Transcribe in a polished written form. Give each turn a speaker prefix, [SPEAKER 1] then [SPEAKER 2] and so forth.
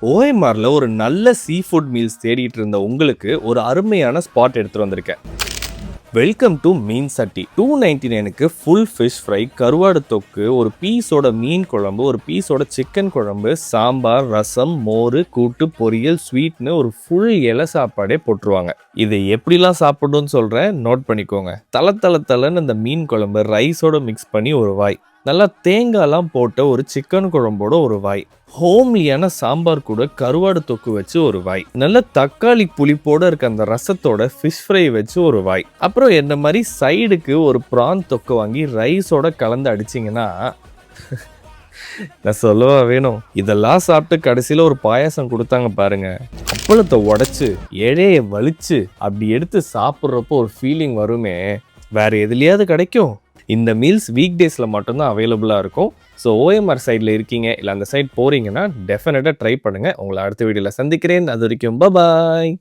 [SPEAKER 1] ஓஎம்ஆர்ல ஒரு நல்ல sea food meals தேடிட்டு இருந்த உங்களுக்கு ஒரு அருமையான ஸ்பாட் எடுத்துட்டு வந்திருக்கேன். வெல்கம் டு மீன் சட்டி. 299க்கு ஃபுல் ஃபிஷ் ஃப்ரை, கருவாடு தொக்கு, ஒரு பீஸோட மீன் குழம்பு, ஒரு பீஸோட சிக்கன் குழம்பு, சாம்பார், ரசம், மோர், கூட்டு, பொரியல், ஸ்வீட்னு ஒரு ஃபுல் இலை சாப்பாடே போட்டுருவாங்க. இதை எப்படிலாம் சாப்பிடணும்னு சொல்கிறேன், நோட் பண்ணிக்கோங்க. தலன்னு இந்த மீன் குழம்பு ரைஸோட மிக்ஸ் பண்ணி ஒரு வாய், நல்லா தேங்காய்லாம் போட்ட ஒரு சிக்கன் குழம்போட ஒரு வாய், ஹோம்லியான சாம்பார் கூட கருவாடு தொக்கு வச்சு ஒரு வாய், நல்ல தக்காளி புளிப்போட இருக்க அந்த ரசத்தோட ஃபிஷ் ஃப்ரை வச்சு ஒரு வாய், அப்புறம் என்ன மாதிரி சைடுக்கு ஒரு ப்ரான் தொக்கு வாங்கி ரைஸோட கலந்து அடிச்சிங்கன்னா நான் சொல்லவா வேணும். இதெல்லாம் சாப்பிட்டு கடைசியில் ஒரு பாயாசம் கொடுத்தாங்க பாருங்க, அப்பளத்தை உடைச்சு இழையை வலிச்சு அப்படி எடுத்து சாப்பிட்றப்போ ஒரு ஃபீலிங் வருமே, வேற எதுலையாவது கிடைக்கும். இந்த மீல்ஸ் வீக் டேஸில் மட்டும்தான் அவைலபிளாக இருக்கும். ஸோ ஓஎம்ஆர் சைடில் இருக்கீங்க இல்லை அந்த சைட் போகிறீங்கன்னா டெஃபினட்டாக ட்ரை பண்ணுங்கள். உங்களை அடுத்த வீடியோவில் சந்திக்கிறேன். அது வரைக்கும் பாய்.